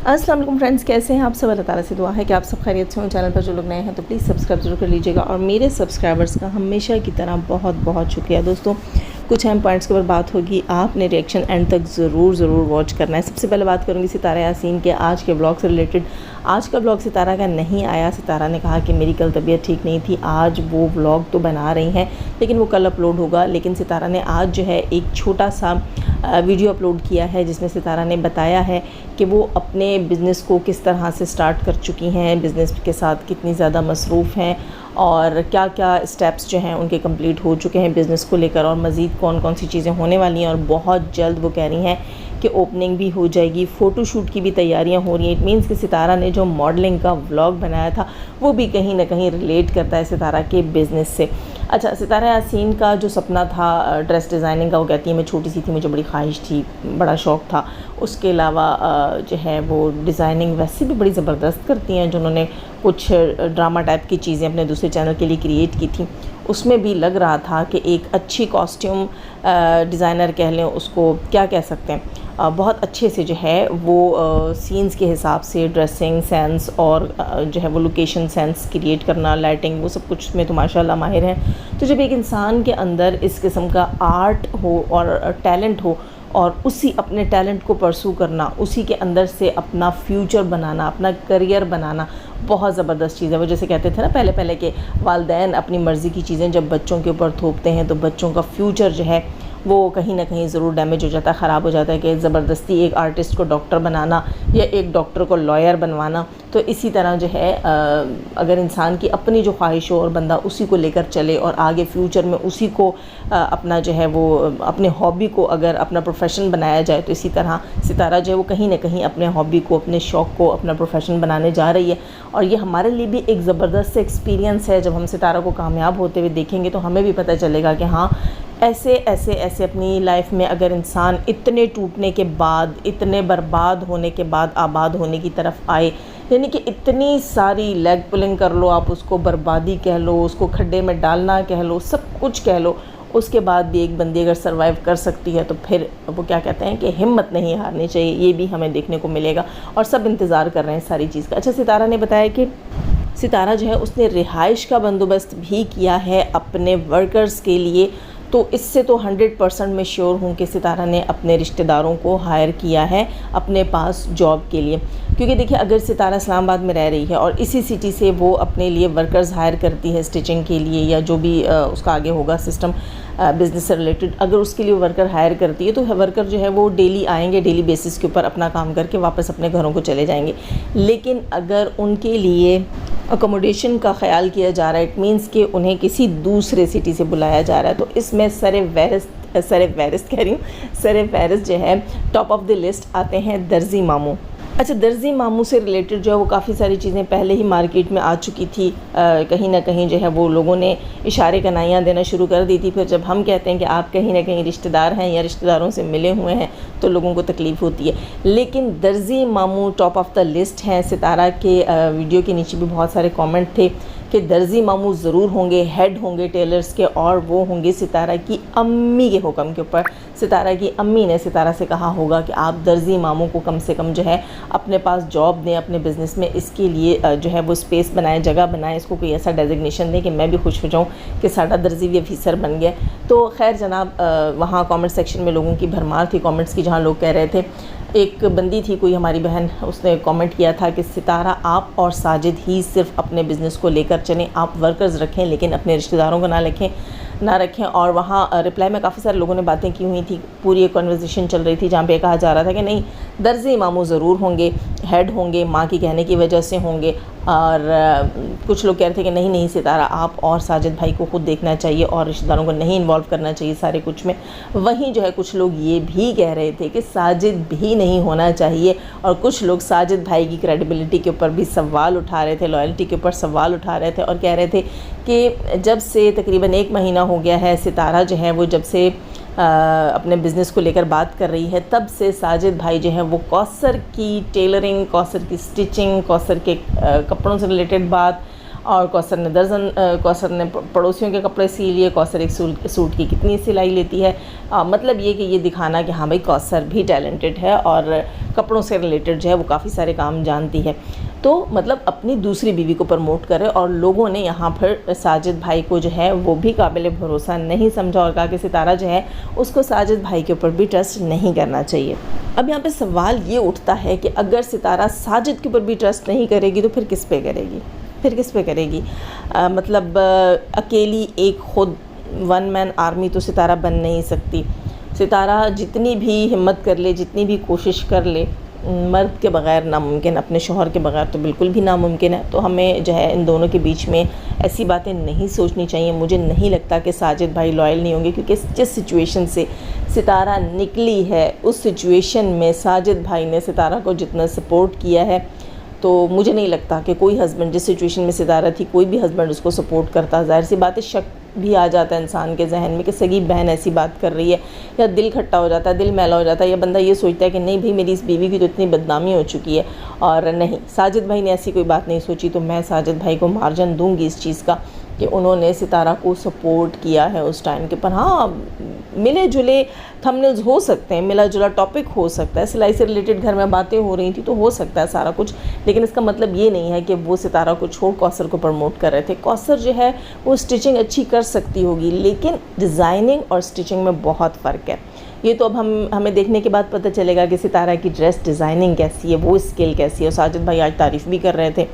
अस्सलाम वालेकुम फ्रेंड्स, कैसे हैं आप सब। अल्लाह ताला से दुआ है कि आप सब खैरियत से हों। चैनल पर जो लोग नए हैं तो प्लीज़ सब्सक्राइब जरूर कर लीजिएगा और मेरे सब्सक्राइबर्स का हमेशा की तरह बहुत बहुत शुक्रिया। दोस्तों, कुछ अहम पॉइंट्स के ऊपर बात होगी, आपने रिएक्शन एंड तक ज़रूर वॉच करना है। सबसे पहले बात करूँगी सितारा यासीन के आज के ब्लॉग से रिलेटेड। आज का ब्लॉग सितारा का नहीं आया। सितारा ने कहा कि मेरी कल तबीयत ठीक नहीं थी। आज वो ब्लॉग तो बना रही हैं लेकिन वो कल अपलोड होगा। लेकिन सितारा ने आज जो है एक छोटा सा वीडियो अपलोड किया है जिसमें सितारा ने बताया है कि वो अपने बिज़नेस को किस तरह से स्टार्ट कर चुकी हैं, बिज़नेस के साथ कितनी ज़्यादा मसरूफ़ हैं और क्या क्या स्टेप्स जो हैं उनके कंप्लीट हो चुके हैं बिज़नेस को लेकर और मज़ीद कौन कौन सी चीज़ें होने वाली हैं। और बहुत जल्द वो कह रही हैं कि ओपनिंग भी हो जाएगी, फ़ोटोशूट की भी तैयारियां हो रही हैं। इट मीन्स कि सितारा ने जो मॉडलिंग का व्लॉग बनाया था वो भी कहीं ना कहीं रिलेट करता है सितारा के बिज़नेस से। अच्छा, सितारा यासीन का जो सपना था ड्रेस डिज़ाइनिंग का, वो कहती है मैं छोटी सी थी, मुझे बड़ी ख्वाहिश थी, बड़ा शौक़ था। उसके अलावा जो है वो डिज़ाइनिंग वैसे भी बड़ी ज़बरदस्त करती हैं। जिन्होंने कुछ ड्रामा टाइप की चीज़ें अपने दूसरे चैनल के लिए क्रिएट की थी, उसमें भी लग रहा था कि एक अच्छी कॉस्ट्यूम डिज़ाइनर कह लें उसको, क्या कह सकते हैं, बहुत अच्छे से जो है वो सीन्स के हिसाब से ड्रेसिंग सेंस और जो है वो लोकेशन सेंस क्रिएट करना, लाइटिंग, वो सब कुछ में तो माशाल्लाह माहिर हैं। तो जब एक इंसान के अंदर इस किस्म का आर्ट हो और टैलेंट हो और उसी अपने टैलेंट को परसू करना, उसी के अंदर से अपना फ्यूचर बनाना, अपना करियर बनाना, बहुत ज़बरदस्त चीज़ है। वो जैसे कहते थे ना पहले के वालिदैन अपनी मर्ज़ी की चीज़ें जब बच्चों के ऊपर थोपते हैं तो बच्चों का फ्यूचर जो है वो कहीं ना कहीं ज़रूर डैमेज हो जाता है, ख़राब हो जाता है। कि ज़बरदस्ती एक आर्टिस्ट को डॉक्टर बनाना या एक डॉक्टर को लॉयर बनवाना, तो इसी तरह जो है अगर इंसान की अपनी जो ख्वाहिश हो और बंदा उसी को लेकर चले और आगे फ्यूचर में उसी को अपना जो है वो अपने हॉबी को अगर अपना प्रोफेशन बनाया जाए, तो इसी तरह सितारा जो है वो कहीं ना कहीं अपने हॉबी को, अपने शौक़ को अपना प्रोफेशन बनाने जा रही है। और ये हमारे लिए भी एक ज़बरदस्त एक्सपीरियंस है। जब हम सितारा को कामयाब होते हुए देखेंगे तो हमें भी पता चलेगा कि हाँ, ऐसे अपनी लाइफ में अगर इंसान इतने टूटने के बाद, इतने बर्बाद होने के बाद आबाद होने की तरफ आए, यानी कि इतनी सारी लेग पुलिंग कर लो, आप उसको बर्बादी कह लो, उसको खड्डे में डालना कह लो, सब कुछ कह लो, उसके बाद भी एक बंदी अगर सर्वाइव कर सकती है तो फिर वो क्या कहते हैं कि हिम्मत नहीं हारनी चाहिए। ये भी हमें देखने को मिलेगा और सब इंतज़ार कर रहे हैं सारी चीज़ का। अच्छा, सितारा ने बताया कि सितारा जो है उसने रिहाइश का बंदोबस्त भी किया है अपने वर्कर्स के लिए। तो इससे तो 100% मैं श्योर हूँ कि सितारा ने अपने रिश्तेदारों को हायर किया है अपने पास जॉब के लिए। क्योंकि देखिए, अगर सितारा इस्लामाबाद में रह रही है और इसी सिटी से वो अपने लिए वर्कर्स हायर करती है स्टिचिंग के लिए या जो भी उसका आगे होगा सिस्टम बिज़नेस से रिलेटेड, अगर उसके लिए वर्कर हायर करती है तो वर्कर जो है वो डेली आएंगे, डेली बेसिस के ऊपर अपना काम करके वापस अपने घरों को चले जाएंगे। लेकिन अगर उनके लिए अकोमोडेशन का ख्याल किया जा रहा है, इट मीन्स कि उन्हें किसी दूसरे सिटी से बुलाया जा रहा है, तो इसमें सरे फहरिस्त जो है टॉप ऑफ द लिस्ट आते हैं दर्जी मामू। अच्छा, दर्जी मामू से रिलेटेड जो है वो काफ़ी सारी चीज़ें पहले ही मार्केट में आ चुकी थी। कहीं ना कहीं जो है वो लोगों ने इशारे कनाइयाँ देना शुरू कर दी थी। फिर जब हम कहते हैं कि आप कहीं ना कहीं रिश्तेदार हैं या रिश्तेदारों से मिले हुए हैं तो लोगों को तकलीफ़ होती है। लेकिन दर्जी मामू टॉप ऑफ द लिस्ट हैं। सितारा के वीडियो के नीचे भी बहुत सारे कॉमेंट थे कि दर्जी मामू ज़रूर होंगे, हेड होंगे टेलर्स के, और वो होंगे सितारा की अम्मी के हुक्म के ऊपर। सितारा की अम्मी ने सितारा से कहा होगा कि आप दर्जी मामू को कम से कम जो है अपने पास जॉब दें अपने बिज़नेस में, इसके लिए जो है वो स्पेस बनाएं, जगह बनाएं, इसको कोई ऐसा डेजिग्नेशन दें कि मैं भी खुश हो जाऊँ कि साड़ा दर्जी भी ऑफिसर बन गया। तो खैर जनाब, वहाँ कमेंट सेक्शन में लोगों की भरमार थी कमेंट्स की, जहाँ लोग कह रहे थे, एक बंदी थी कोई हमारी बहन, उसने कमेंट किया था कि सितारा आप और साजिद ही सिर्फ अपने बिज़नेस को लेकर चलें, आप वर्कर्स रखें लेकिन अपने रिश्तेदारों को ना रखें। और वहाँ रिप्लाई में काफ़ी सारे लोगों ने बातें की हुई थी, पूरी एक कन्वर्सेशन चल रही थी जहाँ पे कहा जा रहा था कि नहीं, दर्जी मामू ज़रूर होंगे, हेड होंगे, माँ की कहने की वजह से होंगे। और कुछ लोग कह रहे थे कि नहीं सितारा आप और साजिद भाई को खुद देखना चाहिए और रिश्तेदारों को नहीं इन्वॉल्व करना चाहिए सारे कुछ में। वहीं जो है कुछ लोग ये भी कह रहे थे कि साजिद भी नहीं होना चाहिए, और कुछ लोग साजिद भाई की क्रेडिबिलिटी के ऊपर भी सवाल उठा रहे थे, लॉयल्टी के ऊपर सवाल उठा रहे थे और कह रहे थे कि जब से तकरीबन 1 महीना हो गया है सितारा जो है वो जब से अपने बिज़नेस को लेकर बात कर रही है, तब से साजिद भाई जो है वो कौसर की टेलरिंग, कौसर की स्टिचिंग, कौसर के कपड़ों से रिलेटेड बात और कौसर ने दर्जन कौसर ने पड़ोसियों के कपड़े सी लिए, कौसर एक सूट की कितनी सिलाई लेती है। मतलब ये कि ये दिखाना कि हाँ भाई कौसर भी टैलेंटेड है और कपड़ों से रिलेटेड जो है वो काफ़ी सारे काम जानती है। तो मतलब अपनी दूसरी बीवी को प्रमोट करे और लोगों ने यहाँ पर साजिद भाई को जो है वो भी काबिल भरोसा नहीं समझा और कहा कि सितारा जो है उसको साजिद भाई के ऊपर भी ट्रस्ट नहीं करना चाहिए। अब यहाँ पे सवाल ये उठता है कि अगर सितारा साजिद के ऊपर भी ट्रस्ट नहीं करेगी तो फिर किस पे करेगी, फिर किस पे करेगी? मतलब अकेली एक खुद वन मैन आर्मी तो सितारा बन नहीं सकती। सितारा जितनी भी हिम्मत कर ले, जितनी भी कोशिश कर ले, मर्द के बग़ैर नामुमकिन, अपने शौहर के बग़ैर तो बिल्कुल भी नामुमकिन है। तो हमें जो है इन दोनों के बीच में ऐसी बातें नहीं सोचनी चाहिए। मुझे नहीं लगता कि साजिद भाई लॉयल नहीं होंगे, क्योंकि जिस सिचुएशन से सितारा निकली है उस सिचुएशन में साजिद भाई ने सितारा को जितना सपोर्ट किया है, तो मुझे नहीं लगता कि कोई हस्बैंड, जिस सिचुएशन में सितारा थी, कोई भी हस्बैंड उसको सपोर्ट करता। ज़ाहिर सी बात है शक भी आ जाता है इंसान के जहन में कि सगी बहन ऐसी बात कर रही है, या दिल खट्टा हो जाता है, दिल मैला हो जाता है, या बंदा ये सोचता है कि नहीं भाई मेरी इस बीवी की तो इतनी बदनामी हो चुकी है। और नहीं, साजिद भाई ने ऐसी कोई बात नहीं सोची। तो मैं साजिद भाई को मार्जिन दूंगी इस चीज़ का कि उन्होंने सितारा को सपोर्ट किया है उस टाइम के पर। हाँ, मिले जुले थंबनेल्स हो सकते हैं, मिला जुला टॉपिक हो सकता है, सिलाई से रिलेटेड घर में बातें हो रही थी तो हो सकता है सारा कुछ, लेकिन इसका मतलब ये नहीं है कि वो सितारा को छोड़ कौसर को प्रमोट कर रहे थे। कौसर जो है वो स्टिचिंग अच्छी कर सकती होगी, लेकिन डिज़ाइनिंग और स्टिचिंग में बहुत फ़र्क है। ये तो अब हमें देखने के बाद पता चलेगा कि सितारा की ड्रेस डिज़ाइनिंग कैसी है, वो स्किल कैसी है। साजिद भाई आज तारीफ़ भी कर रहे थे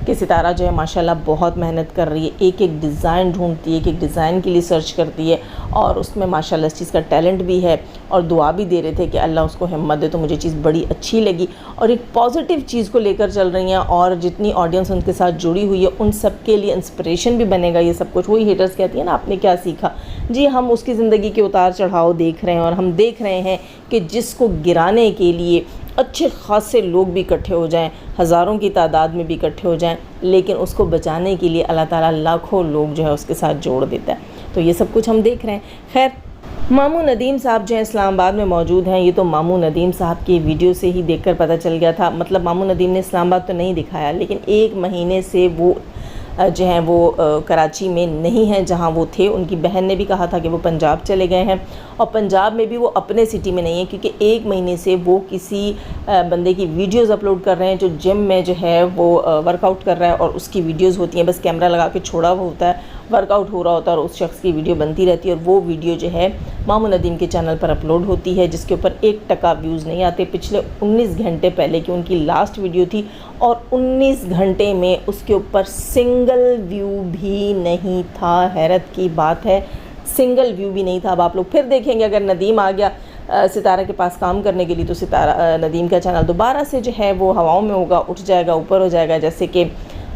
कि सितारा जो है माशाल्लाह बहुत मेहनत कर रही है, एक एक डिज़ाइन ढूंढती है, एक एक डिज़ाइन के लिए सर्च करती है और उसमें माशाल्लाह इस चीज़ का टैलेंट भी है। और दुआ भी दे रहे थे कि अल्लाह उसको हिम्मत दे। तो मुझे चीज़ बड़ी अच्छी लगी और एक पॉजिटिव चीज़ को लेकर चल रही हैं और जितनी ऑडियंस उनके साथ जुड़ी हुई है उन सब के लिए इंस्पिरेशन भी बनेगा ये सब कुछ। वही हेटर्स कहती है ना, आपने क्या सीखा? जी, हम उसकी ज़िंदगी के उतार चढ़ाव देख रहे हैं और हम देख रहे हैं कि जिसको गिराने के लिए अच्छे खासे लोग भी इकट्ठे हो जाएं, हज़ारों की तादाद में भी इकट्ठे हो जाएं, लेकिन उसको बचाने के लिए अल्लाह ताला लाखों लोग जो है उसके साथ जोड़ देता है। तो ये सब कुछ हम देख रहे हैं। खैर, मामू नदीम साहब जो है इस्लामाबाद में मौजूद हैं। ये तो मामू नदीम साहब की वीडियो से ही देखकर पता चल गया था। मतलब मामू नदीम ने इस्लामाबाद तो नहीं दिखाया, लेकिन 1 महीने से वो जो हैं वो कराची में नहीं हैं जहां वो थे। उनकी बहन ने भी कहा था कि वो पंजाब चले गए हैं और पंजाब में भी वो अपने सिटी में नहीं है, क्योंकि 1 महीने से वो किसी बंदे की वीडियोस अपलोड कर रहे हैं जो जिम में जो है वो वर्कआउट कर रहा है और उसकी वीडियोस होती हैं, बस कैमरा लगा के छोड़ा हुआ होता है, वर्कआउट हो रहा होता है और उस शख्स की वीडियो बनती रहती है। और वो वीडियो जो है मामू नदीम के चैनल पर अपलोड होती है, जिसके ऊपर 1% व्यूज़ नहीं आते। पिछले 19 घंटे पहले की उनकी लास्ट वीडियो थी और 19 घंटे में उसके ऊपर सिंगल व्यू भी नहीं था। हैरत की बात है, सिंगल व्यू भी नहीं था। अब आप लोग फिर देखेंगे, अगर नदीम आ गया सितारा के पास काम करने के लिए तो सितारा नदीम का चैनल दोबारा से जो है वो हवाओं में होगा, उठ जाएगा, ऊपर हो जाएगा। जैसे कि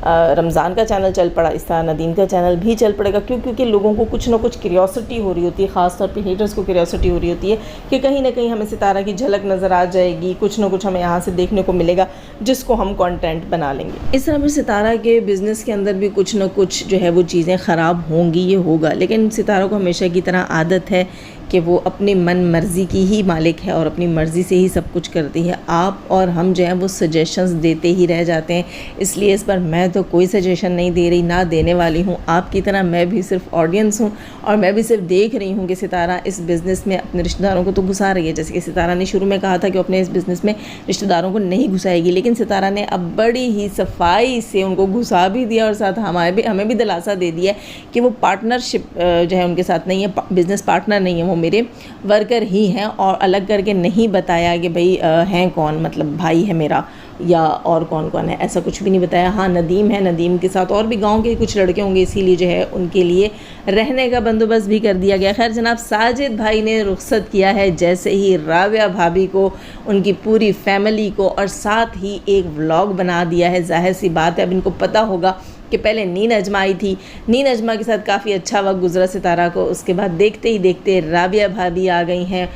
रमज़ान का चैनल चल पड़ा, इस तरह नदीम का चैनल भी चल पड़ेगा। क्योंकि लोगों को कुछ ना कुछ क्यूरियोसिटी हो रही होती है, ख़ास तौर पे हेटर्स को क्यूरियोसिटी हो रही होती है कि कहीं ना कहीं हमें सितारा की झलक नज़र आ जाएगी, कुछ ना कुछ हमें यहाँ से देखने को मिलेगा जिसको हम कंटेंट बना लेंगे। इस तरह पर सितारा के बिज़नेस के अंदर भी कुछ ना कुछ जो है वो चीज़ें ख़राब होंगी, ये होगा। लेकिन सितारा को हमेशा की तरह आदत है कि वो अपनी मन मर्ज़ी की ही मालिक है और अपनी मर्ज़ी से ही सब कुछ करती है। आप और हम जो है वो सजेशंस देते ही रह जाते हैं, इसलिए इस पर मैं तो कोई सजेशन नहीं दे रही, ना देने वाली हूँ। आपकी तरह मैं भी सिर्फ ऑडियंस हूँ और मैं भी सिर्फ देख रही हूँ कि सितारा इस बिज़नेस में अपने रिश्तेदारों को तो घुसा रही है। जैसे कि सितारा ने शुरू में कहा था कि अपने इस बिज़नेस में रिश्तेदारों को नहीं घुसाएगी, लेकिन सितारा ने अब बड़ी ही सफाई से उनको घुसा भी दिया और साथ हमें भी दिलासा दे दिया कि वो पार्टनरशिप जो है उनके साथ नहीं है, बिज़नेस पार्टनर नहीं है, वो मेरे वर्कर ही हैं। और अलग करके नहीं बताया कि भाई हैं कौन, मतलब भाई है मेरा या और कौन कौन है, ऐसा कुछ भी नहीं बताया। हाँ, नदीम है, नदीम के साथ और भी गांव के कुछ लड़के होंगे, इसीलिए जो है उनके लिए रहने का बंदोबस्त भी कर दिया गया। खैर जनाब, साजिद भाई ने रुखसत किया है जैसे ही राबिया भाभी को, उनकी पूरी फैमिली को, और साथ ही एक व्लॉग बना दिया है। जाहिर सी बात है अब इनको पता होगा कि पहले नीन अजमा आई थी, नीन अजमा के साथ काफ़ी अच्छा वक्त गुजरा सितारा को। उसके बाद देखते ही देखते राबिया भाभी आ गई हैं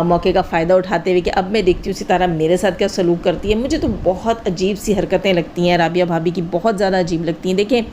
मौके का फ़ायदा उठाते हुए कि अब मैं देखती हूँ सितारा मेरे साथ क्या सलूक करती है। मुझे तो बहुत अजीब सी हरकतें लगती हैं राबिया भाभी की, बहुत ज़्यादा अजीब लगती हैं। देखें,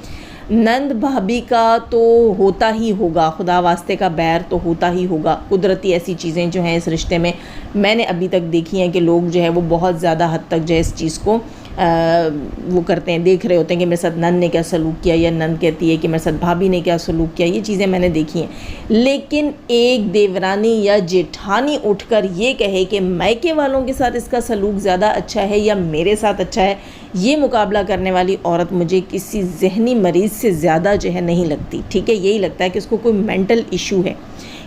नंद भाभी का तो होता ही होगा, खुदा वास्ते का बैर तो होता ही होगा। कुदरती ऐसी चीज़ें जो हैं इस रिश्ते में मैंने अभी तक देखी हैं कि लोग जो है वो बहुत ज़्यादा हद तक जो है इस चीज़ को वो करते हैं, देख रहे होते हैं कि मेरे साथ नंद ने क्या सलूक किया, या नंद कहती है कि मेरे साथ भाभी ने क्या सलूक किया, ये चीज़ें मैंने देखी हैं। लेकिन एक देवरानी या जेठानी उठकर ये कहे कि मायके वालों के साथ इसका सलूक ज़्यादा अच्छा है या मेरे साथ अच्छा है, ये मुकाबला करने वाली औरत मुझे किसी जहनी मरीज़ से ज़्यादा जो है नहीं लगती। ठीक है, यही लगता है कि उसको कोई मेंटल इशू है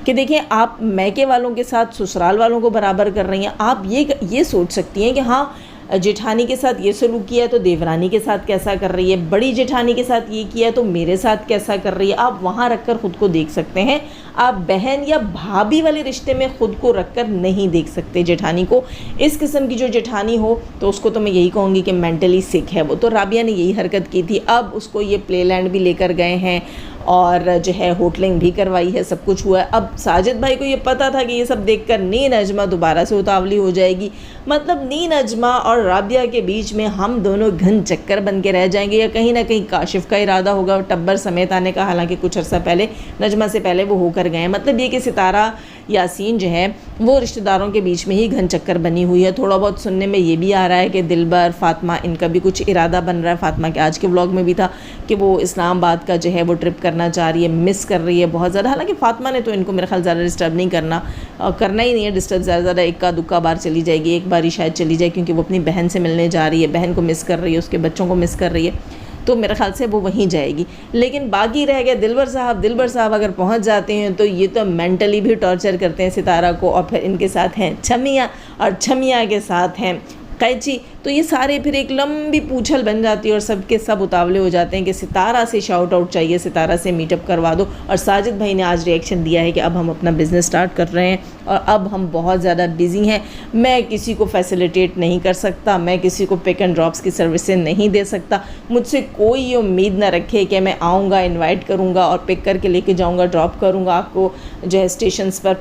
कि देखिए आप मायके वालों के साथ ससुराल वालों को बराबर कर रही हैं। आप ये सोच सकती हैं कि हाँ जेठानी के साथ ये सलूक किया है तो देवरानी के साथ कैसा कर रही है, बड़ी जेठानी के साथ ये किया है तो मेरे साथ कैसा कर रही है। आप वहाँ रखकर ख़ुद को देख सकते हैं। आप बहन या भाभी वाले रिश्ते में ख़ुद को रखकर नहीं देख सकते जेठानी को। इस किस्म की जो जेठानी हो तो उसको तो मैं यही कहूँगी कि मेंटली सिक है वो। तो राबिया ने यही हरकत की थी। अब उसको ये प्लेलैंड भी लेकर गए हैं और जो है होटलिंग भी करवाई है, सब कुछ हुआ है। अब साजिद भाई को ये पता था कि ये सब देखकर नीन अजमा दोबारा से उतावली हो जाएगी। मतलब नीन अजमा और राबिया के बीच में हम दोनों घन चक्कर बन के रह जाएंगे, या कहीं ना कहीं काशिफ का इरादा होगा टब्बर समेत आने का। हालांकि कुछ अर्सा पहले नजमा से पहले वो होकर गए हैं। मतलब ये कि सितारा यासीन जो है वो रिश्तेदारों के बीच में ही घन चक्कर बनी हुई है। थोड़ा बहुत सुनने में ये भी आ रहा है कि दिलबर फातिमा इनका भी कुछ इरादा बन रहा है। फातिमा के आज के व्लॉग में भी था कि वो इस्लामाबाद का जो है वो ट्रिप करना चाह रही है, मिस कर रही है बहुत ज़्यादा। हालांकि फातिमा ने तो इनको मेरे ख्याल ज़्यादा डिस्टर्ब नहीं करना ही नहीं है डिस्टर्ब। ज़्यादा इक्का दुक्का बार चली जाएगी, एक बार ही शायद चली जाए, क्योंकि वो अपनी बहन से मिलने जा रही है, बहन को मिस कर रही है, उसके बच्चों को मिस कर रही है, तो मेरे ख्याल से वो वहीं जाएगी। लेकिन बाकी रह गया दिलबर साहब अगर पहुंच जाते हैं तो ये तो मेंटली भी टॉर्चर करते हैं सितारा को। और फिर इनके साथ हैं छमिया, और छमिया के साथ हैं कैची। तो ये सारे फिर एक लंबी पूछल बन जाती है और सबके सब उतावले हो जाते हैं कि सितारा से शाउट आउट चाहिए, सितारा से मीटअप करवा दो। और साजिद भाई ने आज रिएक्शन दिया है कि अब हम अपना बिज़नेस स्टार्ट कर रहे हैं और अब हम बहुत ज़्यादा बिज़ी हैं, मैं किसी को फैसिलिटेट नहीं कर सकता, मैं किसी को पिक एंड ड्रॉप्स की सर्विसेज नहीं दे सकता। मुझसे कोई ये उम्मीद ना रखे कि मैं आऊँगा, इन्वाइट करूँगा और पिक करके लेके जाऊँगा, ड्रॉप करूँगा आपको जो है स्टेशंस पर।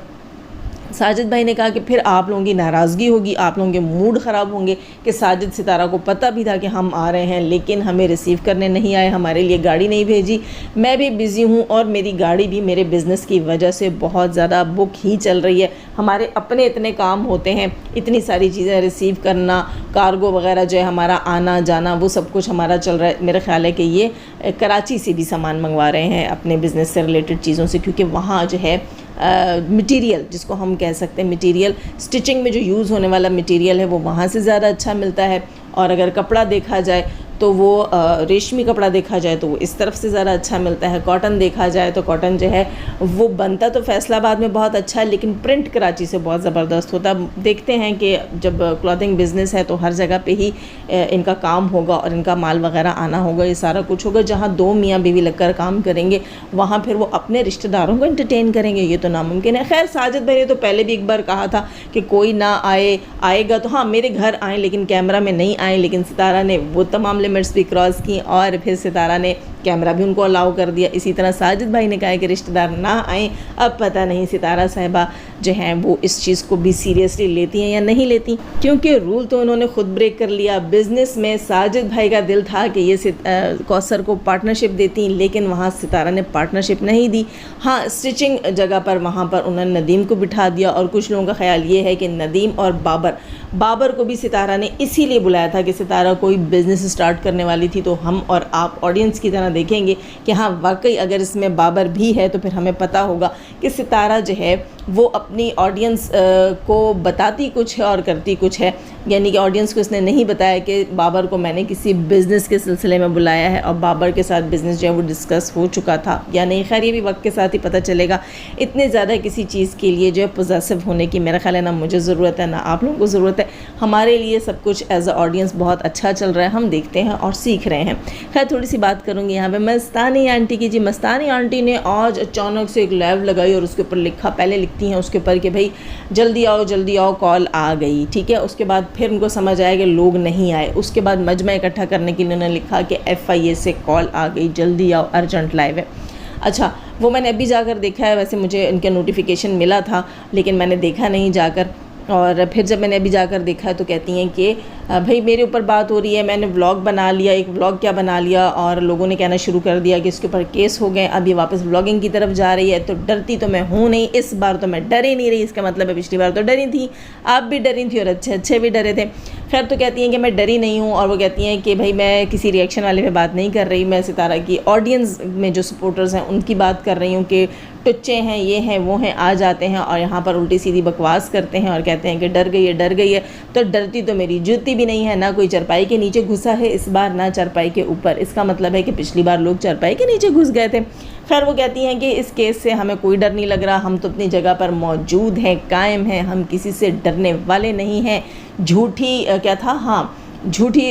साजिद भाई ने कहा कि फिर आप लोगों की नाराज़गी होगी, आप लोगों के मूड ख़राब होंगे कि साजिद सितारा को पता भी था कि हम आ रहे हैं लेकिन हमें रिसीव करने नहीं आए, हमारे लिए गाड़ी नहीं भेजी। मैं भी बिज़ी हूँ और मेरी गाड़ी भी मेरे बिज़नेस की वजह से बहुत ज़्यादा बुक ही चल रही है। हमारे अपने इतने काम होते हैं, इतनी सारी चीज़ें रिसीव करना, कार्गो वगैरह जो है हमारा आना जाना, वो सब कुछ हमारा चल रहा है। मेरा ख्याल है कि ये कराची से भी सामान मंगवा रहे हैं अपने बिज़नेस से रिलेटेड चीज़ों से, क्योंकि वहाँ जो है मटेरियल, जिसको हम कह सकते हैं मटेरियल, स्टिचिंग में जो यूज़ होने वाला मटेरियल है वो वहाँ से ज़्यादा अच्छा मिलता है। और अगर कपड़ा देखा जाए तो वो रेशमी कपड़ा देखा जाए तो वो इस तरफ से ज़्यादा अच्छा मिलता है। कॉटन देखा जाए तो कॉटन जो है वो बनता तो फैसलाबाद में बहुत अच्छा है, लेकिन प्रिंट कराची से बहुत ज़बरदस्त होता है। देखते हैं कि जब क्लॉथिंग बिज़नेस है तो हर जगह पे ही इनका काम होगा और इनका माल वगैरह आना होगा, ये सारा कुछ होगा। जहाँ दो मियाँ बीवी लगकर काम करेंगे वहाँ फिर वो अपने रिश्तेदारों को एंटरटेन करेंगे, ये तो नामुमकिन है। खैर साजिद भाई ने तो पहले भी एक बार कहा था कि कोई ना आएगा तो हाँ मेरे घर आए लेकिन कैमरा में नहीं आए, लेकिन सितारा ने वो तमाम लिमिट्स भी क्रॉस की और फिर सितारा ने कैमरा भी उनको अलाउ कर दिया। इसी तरह साजिद भाई ने कहा कि रिश्तेदार ना आए। अब पता नहीं सितारा साहिबा जो हैं वो इस चीज़ को भी सीरियसली लेती हैं या नहीं लेती, क्योंकि रूल तो उन्होंने ख़ुद ब्रेक कर लिया। बिज़नेस में साजिद भाई का दिल था कि ये कौसर को पार्टनरशिप देती, लेकिन वहाँ सितारा ने पार्टनरशिप नहीं दी। हाँ स्टिचिंग जगह पर वहाँ पर उन्होंने नदीम को बिठा दिया। और कुछ लोगों का ख्याल ये है कि नदीम और बाबर को भी सितारा ने इसीलिए बुलाया था कि सितारा कोई बिज़नेस स्टार्ट करने वाली थी, तो हम और आप ऑडियंस की तरह देखेंगे कि हाँ वाकई अगर इसमें बाबर भी है तो फिर हमें पता होगा कि सितारा जो है वो अपनी ऑडियंस को बताती कुछ है और करती कुछ है। यानी कि ऑडियंस को इसने नहीं बताया कि बाबर को मैंने किसी बिज़नेस के सिलसिले में बुलाया है और बाबर के साथ बिज़नेस जो है वो डिस्कस हो चुका था या नहीं। खैर ये भी वक्त के साथ ही पता चलेगा। इतने ज़्यादा किसी चीज़ के लिए जो है पॉजिटिव होने की मेरा ख्याल है ना मुझे ज़रूरत है ना आप लोगों को ज़रूरत है। हमारे लिए सब कुछ एज अ ऑडियंस बहुत अच्छा चल रहा है, हम देखते हैं और सीख रहे हैं। खैर थोड़ी सी बात करूँगी यहाँ पे मस्तानी आंटी की। जी मस्तानी आंटी ने आज अचानक से एक लाइव लगाई और उसके ऊपर लिखा, पहले लिखती हैं उसके ऊपर कि भाई जल्दी आओ कॉल आ गई। ठीक है, उसके बाद फिर उनको समझ आया कि लोग नहीं आए। उसके बाद मजमा इकट्ठा करने के लिए उन्होंने लिखा कि FIA से कॉल आ गई, जल्दी आओ, अर्जेंट लाइव है। अच्छा वो मैंने अभी जाकर देखा है, वैसे मुझे इनका नोटिफिकेशन मिला था लेकिन मैंने देखा नहीं जाकर। और फिर जब मैंने अभी जाकर देखा तो कहती हैं कि भाई मेरे ऊपर बात हो रही है, मैंने व्लॉग बना लिया, एक व्लॉग क्या बना लिया, और लोगों ने कहना शुरू कर दिया कि इसके ऊपर केस हो गए, अब ये वापस व्लॉगिंग की तरफ जा रही है। तो डरती तो मैं हूँ नहीं, इस बार तो मैं डर ही नहीं रही। इसका मतलब है पिछली बार तो डरी थी, आप भी डरी थी और अच्छे अच्छे भी डरे थे। खैर, तो कहती हैं कि मैं डरी नहीं हूँ, और वो कहती हैं कि भाई मैं किसी रिएक्शन वाले पे बात नहीं कर रही, मैं सितारा की ऑडियंस में जो सपोर्टर्स हैं उनकी बात कर रही हूँ कि टुच्चे हैं, ये हैं, वो हैं, आ जाते हैं और यहाँ पर उल्टी सीधी बकवास करते हैं और कहते हैं कि डर गई है, डर गई है। तो डरती तो मेरी जूती भी नहीं है, ना कोई चरपाई के नीचे घुसा है इस बार, ना चरपाई के ऊपर। इसका मतलब है कि पिछली बार लोग चरपाई के नीचे घुस गए थे। खैर, वो कहती हैं कि इस केस से हमें कोई डर नहीं लग रहा, हम तो अपनी जगह पर मौजूद हैं, कायम हैं, हम किसी से डरने वाले नहीं हैं। झूठी क्या था, हाँ, झूठी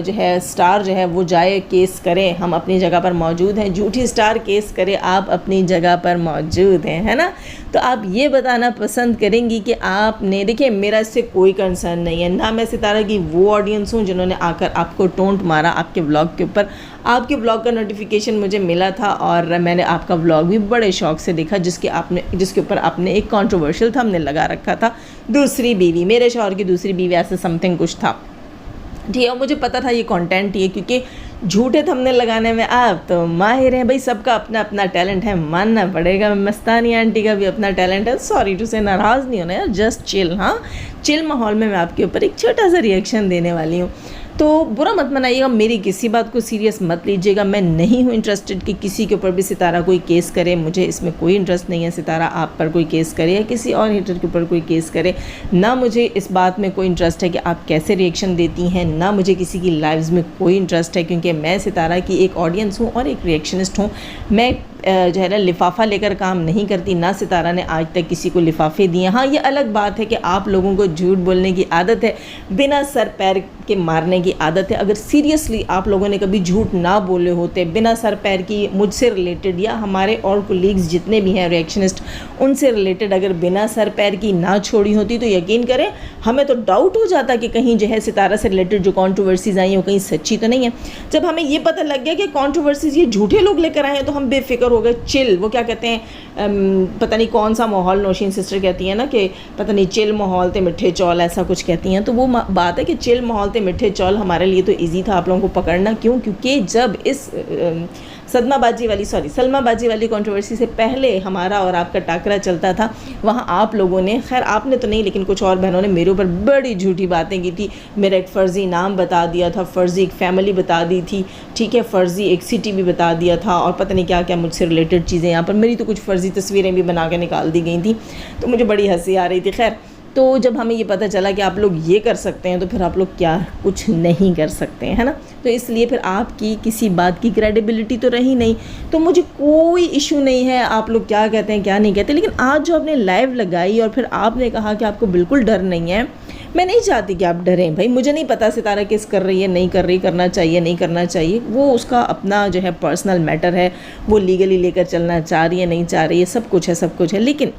जो है स्टार जो है वो जाए केस करे, हम अपनी जगह पर मौजूद हैं। झूठी स्टार केस करे, आप अपनी जगह पर मौजूद हैं, है ना। तो आप ये बताना पसंद करेंगी कि आपने, देखिए मेरा इससे कोई कंसर्न नहीं है, ना मैं सितारा की वो ऑडियंस हूँ जिन्होंने आकर आपको टोंट मारा आपके व्लॉग के ऊपर। आपके व्लॉग का नोटिफिकेशन मुझे मिला था और मैंने आपका व्लॉग भी बड़े शौक से देखा, जिसके ऊपर आपने एक कंट्रोवर्शियल थंबनेल लगा रखा था, दूसरी बीवी, मेरे शौहर की दूसरी बीवी, ऐसे समथिंग कुछ था, ठीक है। और मुझे पता था ये कंटेंट ही है, क्योंकि झूठे थंबनेल लगाने में आप तो माहिर हैं भाई, सबका अपना अपना टैलेंट है, मानना पड़ेगा। मस्तानी आंटी का भी अपना टैलेंट है, सॉरी टू से, नाराज़ नहीं होना यार, जस्ट चिल। हाँ, चिल माहौल में मैं आपके ऊपर एक छोटा सा रिएक्शन देने वाली हूँ, तो बुरा मत मनाइएगा, मेरी किसी बात को सीरियस मत लीजिएगा। मैं नहीं हूँ इंटरेस्टेड कि किसी के ऊपर भी सितारा कोई केस करे, मुझे इसमें कोई इंटरेस्ट नहीं है सितारा आप पर कोई केस करे या किसी और हेटर के ऊपर कोई केस करे। ना मुझे इस बात में कोई इंटरेस्ट है कि आप कैसे रिएक्शन देती हैं, ना मुझे किसी की लाइव्स में कोई इंटरेस्ट है, क्योंकि मैं सितारा की एक ऑडियंस हूँ और एक रिएक्शनिस्ट हूँ। मैं जो है ना लिफाफा लेकर काम नहीं करती, ना सितारा ने आज तक किसी को लिफाफे दिए। हाँ, ये अलग बात है कि आप लोगों को झूठ बोलने की आदत है, बिना सर पैर के मारने की आदत है। अगर सीरियसली आप लोगों ने कभी झूठ ना बोले होते, बिना सर पैर की, मुझसे रिलेटेड या हमारे और कोलीग्स जितने भी हैं रिएक्शनिस्ट, उनसे रिलेटेड अगर बिना सर पैर की ना छोड़ी होती, तो यकीन करें हमें तो डाउट हो जाता कि कहीं जो है सितारा से रिलेटेड जो कॉन्ट्रोवर्सीज़ आई हैं वो कहीं सच्ची तो नहीं है। जब हमें ये पता लग गया कि कॉन्ट्रोवर्सीज़ ये झूठे लोग लेकर आए हैं, तो हम बेफिक्र हो गए, चिल। वो क्या कहते हैं, पता नहीं कौन सा माहौल, नौशीन सिस्टर कहती हैं ना कि पता नहीं चिल माहौल ते मिठे चौल, ऐसा कुछ कहती हैं। तो वो बात है कि चिल माहौल ते मिठे चौल हमारे लिए तो इजी था आप लोगों को पकड़ना। क्यों? क्योंकि जब इस सलमाबाजी वाली कंट्रोवर्सी से पहले हमारा और आपका टाकरा चलता था, वहाँ आप लोगों ने, खैर आपने तो नहीं लेकिन कुछ और बहनों ने मेरे ऊपर बड़ी झूठी बातें की थी। मेरा एक फ़र्ज़ी नाम बता दिया था, फ़र्ज़ी एक फ़ैमिली बता दी थी, ठीक है, फ़र्ज़ी एक सिटी भी बता दिया था, और पता नहीं क्या क्या मुझसे रिलेटेड चीज़ें यहाँ पर, मेरी तो कुछ फ़र्ज़ी तस्वीरें भी बना के निकाल दी गई थी, तो मुझे बड़ी हंसी आ रही थी। खैर, तो जब हमें ये पता चला कि आप लोग ये कर सकते हैं, तो फिर आप लोग क्या कुछ नहीं कर सकते हैं, है ना। तो इसलिए फिर आपकी किसी बात की क्रेडिबिलिटी तो रही नहीं, तो मुझे कोई इशू नहीं है आप लोग क्या कहते हैं क्या नहीं कहते। लेकिन आज जो आपने लाइव लगाई और फिर आपने कहा कि आपको बिल्कुल डर नहीं है, मैं नहीं चाहती कि आप डरें भाई। मुझे नहीं पता सितारा किस कर रही है, नहीं कर रही, करना चाहिए नहीं करना चाहिए, वो उसका अपना जो है पर्सनल मैटर है, वो लीगली लेकर चलना चाह रही है नहीं चाह रही है, सब कुछ है। लेकिन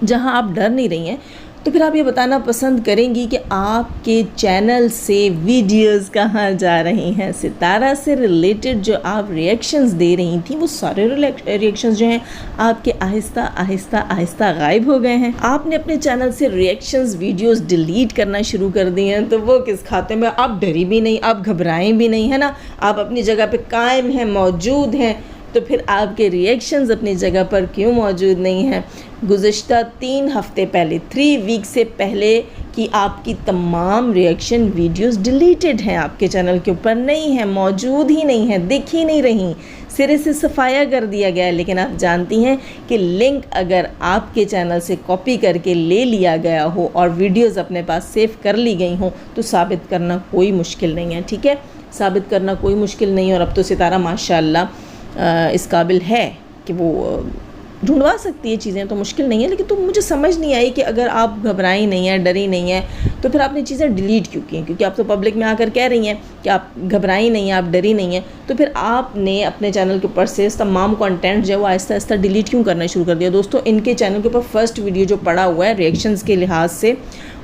जहाँ आप डर नहीं रही हैं, तो फिर आप ये बताना पसंद करेंगी कि आपके चैनल से वीडियोस कहाँ जा रही हैं। सितारा से रिलेटेड जो आप रिएक्शंस दे रही थी, वो सारे रिएक्शंस जो हैं आपके आहिस्ता गायब हो गए हैं। आपने अपने चैनल से रिएक्शंस वीडियोस डिलीट करना शुरू कर दिए हैं, तो वो किस खाते में? आप डरी भी नहीं, आप घबराएं भी नहीं, है ना, आप अपनी जगह पे कायम हैं, मौजूद हैं। तो फिर आपके रिएक्शंस अपनी जगह पर क्यों मौजूद नहीं हैं? गुज़िश्ता 3 हफ़्ते पहले, 3 वीक से पहले कि आपकी तमाम रिएक्शन वीडियोस डिलीटेड हैं, आपके चैनल के ऊपर नहीं है, मौजूद ही नहीं है, दिख ही नहीं रही, सिरे से सफाया कर दिया गया है। लेकिन आप जानती हैं कि लिंक अगर आपके चैनल से कॉपी करके ले लिया गया हो और वीडियोस अपने पास सेव कर ली गई हों, तो साबित करना कोई मुश्किल नहीं है, ठीक है, साबित करना कोई मुश्किल नहीं है। और अब तो सितारा माशाल्लाह इस काबिल है कि वो ढूंढवा सकती है चीज़ें, तो मुश्किल नहीं है। लेकिन तो मुझे समझ नहीं आई कि अगर आप घबराई नहीं है, डरी नहीं है, तो फिर आपने चीज़ें डिलीट क्यों की? क्योंकि आप तो पब्लिक में आकर कह रही हैं कि आप घबराई नहीं हैं, आप डरी नहीं हैं, तो फिर आपने अपने चैनल के ऊपर से तमाम कंटेंट जो है वो आहिस्ता आहिस्ता डिलीट क्यों करना शुरू कर दिया? दोस्तों, इनके चैनल के ऊपर फर्स्ट वीडियो जो पड़ा हुआ है रिएक्शंस के लिहाज से,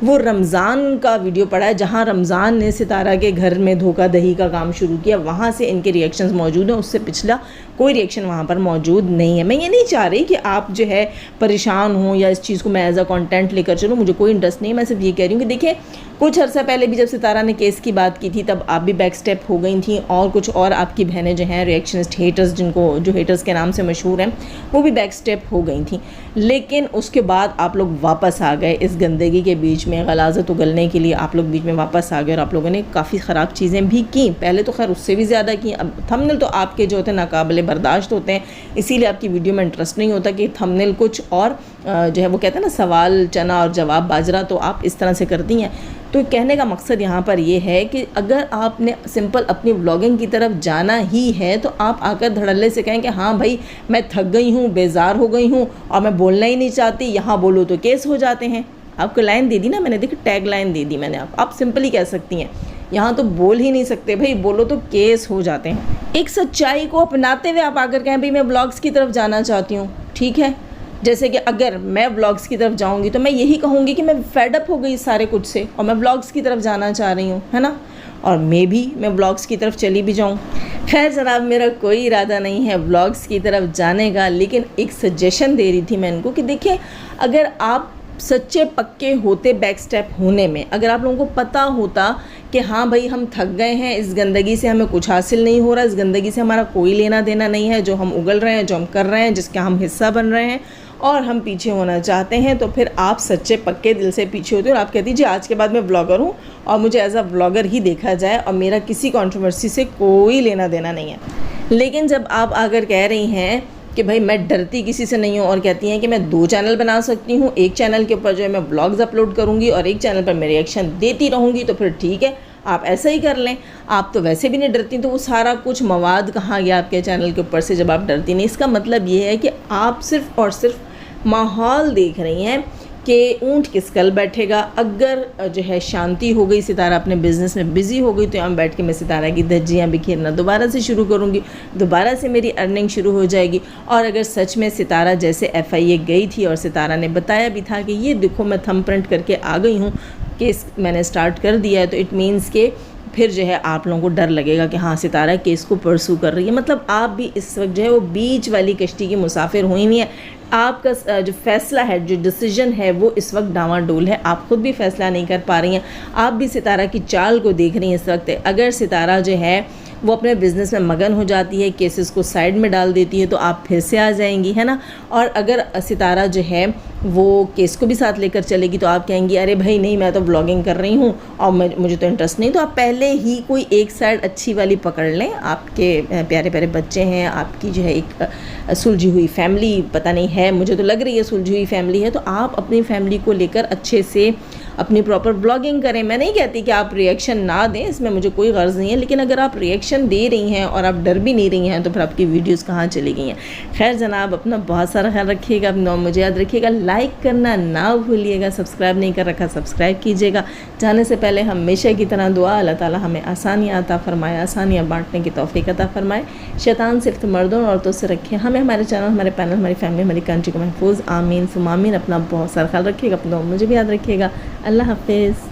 वो रमज़ान का वीडियो पड़ा है जहाँ रमज़ान ने सितारा के घर में धोखा दही का काम शुरू किया, वहाँ से इनके रिएक्शंस मौजूद हैं। उससे पिछला कोई रिएक्शन वहाँ पर मौजूद नहीं है। मैं ये नहीं चाह रही कि आप जो है परेशान हों या इस चीज़ को मैं एज अ कंटेंट लेकर चलूँ, मुझे कोई इंटरेस्ट नहीं। मैं सिर्फ ये कह रही हूँ कि देखिए, कुछ अर्सा पहले भी जब सितारा ने केस की बात की थी तब आप भी बैक स्टेप हो गई थी, और कुछ और आपकी बहनें जो हैं रिएक्शनिस्ट हेटर्स, जो हेटर्स के नाम से मशहूर हैं, वो भी बैक स्टेप हो गई थी। लेकिन उसके बाद आप लोग वापस आ गए इस गंदगी के बीच में, गलाज़त उगलने के लिए आप लोग बीच में वापस आ गए, और आप लोगों ने काफ़ी ख़राब चीज़ें भी की। पहले तो खैर उससे भी ज़्यादा की। अब थंबनेल तो आपके जो होते हैं नाकाबिले बर्दाश्त होते हैं, इसीलिए आपकी वीडियो में इंटरेस्ट नहीं होता कि थंबनेल कुछ और जो है वो कहते हैं ना सवाल चना और जवाब बाजरा, तो आप इस तरह से करती हैं। तो कहने का मकसद यहाँ पर ये है कि अगर आपने सिंपल अपनी व्लॉगिंग की तरफ जाना ही है तो आप आकर धड़ल्ले से कहें कि हाँ भाई मैं थक गई हूँ, बेजार हो गई हूँ और मैं बोलना ही नहीं चाहती, यहाँ बोलो तो केस हो जाते हैं। आपको लाइन दे दी ना मैंने, देखिए टैग लाइन दे दी मैंने, आप सिंपली कह सकती हैं यहाँ तो बोल ही नहीं सकते भाई, बोलो तो केस हो जाते हैं। एक सच्चाई को अपनाते हुए आप आकर कहें भाई मैं ब्लॉग्स की तरफ जाना चाहती हूँ, ठीक है। जैसे कि अगर मैं व्लॉग्स की तरफ जाऊंगी तो मैं यही कहूँगी कि मैं फेड अप हो गई सारे कुछ से और मैं व्लॉग्स की तरफ जाना चाह रही हूँ, है ना। और मैं व्लॉग्स की तरफ चली भी जाऊँ। खैर जनाब, मेरा कोई इरादा नहीं है व्लॉग्स की तरफ जाने का, लेकिन एक सजेशन दे रही थी मैं इनको कि देखिए, अगर आप सच्चे पक्के होते बैक स्टेप होने में, अगर आप लोगों को पता होता कि हाँ भाई हम थक गए हैं, इस गंदगी से हमें कुछ हासिल नहीं हो रहा, इस गंदगी से हमारा कोई लेना देना नहीं है, जो हम उगल रहे हैं, जो हम कर रहे हैं, जिसका हम हिस्सा बन रहे हैं और हम पीछे होना चाहते हैं, तो फिर आप सच्चे पक्के दिल से पीछे होते हो और आप कहती जी आज के बाद मैं ब्लॉगर हूँ और मुझे एज अ ब्लॉगर ही देखा जाए और मेरा किसी कंट्रोवर्सी से कोई लेना देना नहीं है। लेकिन जब आप आकर कह रही हैं कि भाई मैं डरती किसी से नहीं हूँ और कहती हैं कि मैं 2 चैनल बना सकती हूँ, एक चैनल के ऊपर जो है मैं ब्लॉग्स अपलोड करूँगी और एक चैनल पर मैं रिएक्शन देती रहूँगी, तो फिर ठीक है आप ऐसा ही कर लें। आप तो वैसे भी नहीं डरती, तो वो सारा कुछ मवाद कहाँ गया आपके चैनल के ऊपर से जब आप डरती नहीं। इसका मतलब ये है कि आप सिर्फ़ और सिर्फ माहौल देख रही हैं कि ऊँट किस कल बैठेगा। अगर जो है शांति हो गई, सितारा अपने बिज़नेस में बिज़ी हो गई, तो यहाँ बैठ के मैं सितारा की धज्जियाँ बिखेरना दोबारा से शुरू करूँगी, दोबारा से मेरी अर्निंग शुरू हो जाएगी। और अगर सच में सितारा जैसे FIA गई थी और सितारा ने बताया भी था कि ये देखो मैं थंब प्रिंट करके आ गई हूँ, केस मैंने स्टार्ट कर दिया है, तो इट मीन्स के फिर जो है आप लोगों को डर लगेगा कि हाँ सितारा केस को परसू कर रही है। मतलब आप भी इस वक्त जो है वो बीच वाली कश्ती की मुसाफिर हुई नहीं है। आपका जो फ़ैसला है, जो डिसीजन है, वो इस वक्त डामाडोल है। आप खुद भी फ़ैसला नहीं कर पा रही हैं। आप भी सितारा की चाल को देख रही हैं इस वक्त। अगर सितारा जो है वो अपने बिज़नेस में मगन हो जाती है, केसेस को साइड में डाल देती है, तो आप फिर से आ जाएंगी, है ना। और अगर सितारा जो है वो केस को भी साथ लेकर चलेगी तो आप कहेंगी अरे भाई नहीं, मैं तो ब्लॉगिंग कर रही हूँ और मुझे तो इंटरेस्ट नहीं। तो आप पहले ही कोई एक साइड अच्छी वाली पकड़ लें। आपके प्यारे प्यारे बच्चे हैं, आपकी जो है एक सुलझी हुई फैमिली, पता नहीं है, मुझे तो लग रही है सुलझी हुई फैमिली है, तो आप अपनी फैमिली को लेकर अच्छे से अपनी प्रॉपर ब्लॉगिंग करें। मैं नहीं कहती कि आप रिएक्शन ना दें, इसमें मुझे कोई गर्ज़ नहीं है, लेकिन अगर आप रिएक्शन दे रही हैं और आप डर भी नहीं रही हैं तो फिर आपकी वीडियोस कहाँ चली गई हैं। खैर जनाब, अपना बहुत सारा ख्याल रखिएगा, अपना मुझे याद रखिएगा, लाइक करना ना भूलिएगा, सब्सक्राइब नहीं कर रखा सब्सक्राइब कीजिएगा। जाने से पहले हमेशा की तरह दुआ, अल्लाह ताला हमें आसानियाँ अता फ़रमाए, आसानियाँ बांटने की तौफ़ीक अता फ़रमाए, शैतान सिर्फ मर्दों और औरतों से रखें, हमें, हमारे चैनल, हमारे पैनल, हमारी फैमिली, हमारी कंट्री को महफूज, आमीन सुम आमीन। अपना बहुत सारा ख्याल रखिएगा, अपना मुझे भी याद रखिएगा। अल्लाह हाफ़िज़।